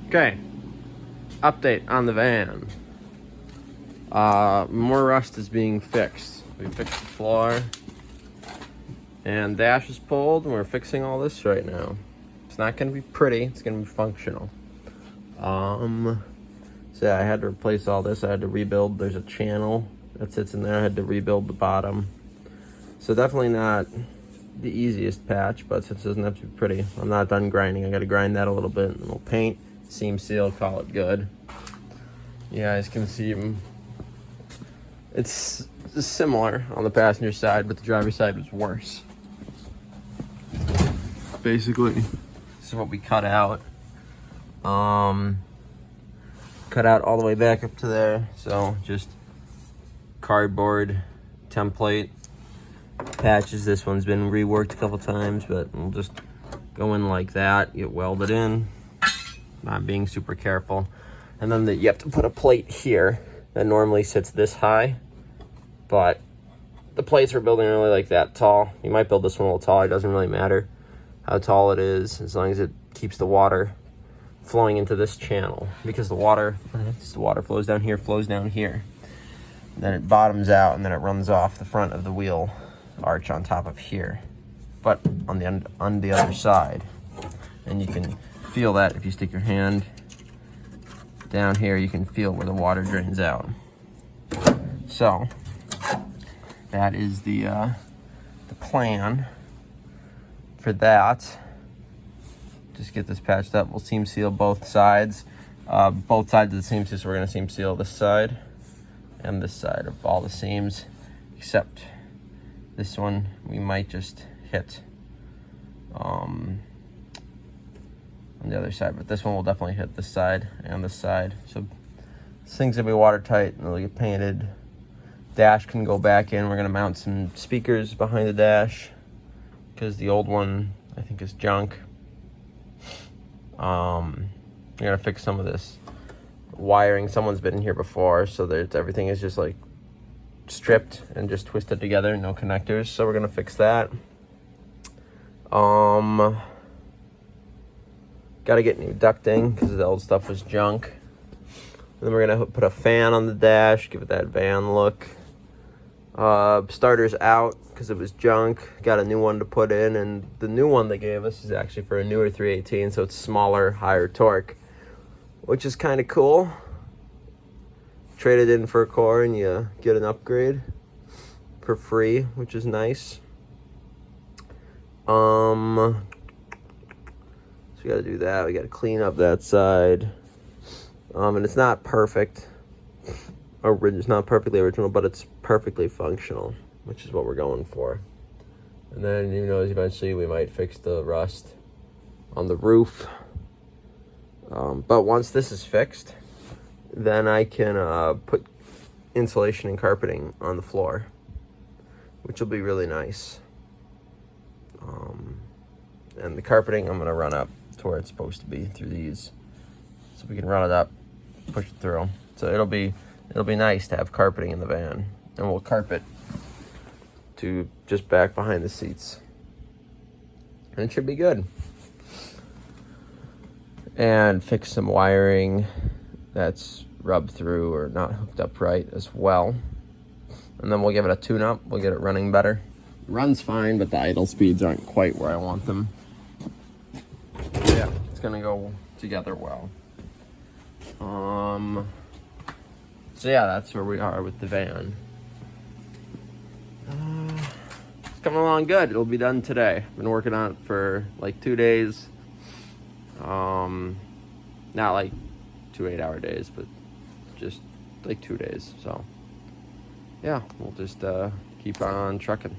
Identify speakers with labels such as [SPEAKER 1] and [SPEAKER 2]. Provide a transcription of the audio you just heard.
[SPEAKER 1] Okay, update on the van. More rust is being fixed. We fixed the floor, and dash is pulled, and we're fixing all this right now. It's not going to be pretty, it's going to be functional. So yeah, I had to replace all this. I had to rebuild. There's a channel that sits in there. I had to rebuild the bottom. So definitely not the easiest patch, but since it doesn't have to be pretty, I'm not done grinding. I got to grind that a little bit, and we'll paint, seam seal, call it good. You guys can see them. It's similar on the passenger side, but the driver's side was worse. Basically, this is what we cut out. Cut out all the way back up to there. So just cardboard template patches. This one's been reworked a couple times, but we'll just go in like that, get welded in, not being super careful. And then you have to put a plate here that normally sits this high, but the plates we're building are only like that tall. You might build this one a little taller. It doesn't really matter how tall it is, as long as it keeps the water flowing into this channel, because the water flows down here, flows down here. Then it bottoms out, and then it runs off the front of the wheel arch on top of here, but on the other side. And you can feel that if you stick your hand down here, you can feel where the water drains out. So that is the plan for that. Just get this patched up. We'll seam seal both sides. Both sides of the seam, so we're gonna seam seal this side and this side of all the seams, except this one we might just hit on the other side, but this one will definitely hit this side and this side. So this thing's gonna be watertight, and it'll get painted. Dash can go back in. We're gonna mount some speakers behind the dash, because the old one I think is junk. We're gonna fix some of this wiring. Someone's been in here before, so that everything is just like stripped and just twisted together, no connectors. So we're gonna fix that. Got to get new ducting because the old stuff was junk. And then we're gonna put a fan on the dash, give it that van look. Starter's out because it was junk. Got a new one to put in, and the new one they gave us is actually for a newer 318, so it's smaller, higher torque, which is kind of cool. Trade it in for a car and you get an upgrade for free, which is nice. So we got to do that. We got to clean up that side. And it's not perfect. It's not perfectly original, but it's perfectly functional, which is what we're going for. And then, who knows, eventually we might fix the rust on the roof. But once this is fixed, then I can put insulation and carpeting on the floor, which will be really nice. And the carpeting I'm going to run up to where it's supposed to be through these, so we can run it up, push it through. So it'll be nice to have carpeting in the van, and we'll carpet to just back behind the seats, and it should be good. And fix some wiring that's rubbed through or not hooked up right as well. And then we'll give it a tune-up. We'll get it running better. It runs fine, but the idle speeds aren't quite where I want them. Yeah, it's gonna go together well. So yeah, that's where we are with the van. It's coming along good. It'll be done today. Been working on it for like 2 days. Not like 2 8-hour days, but just like 2 days. So yeah, we'll just keep on trucking.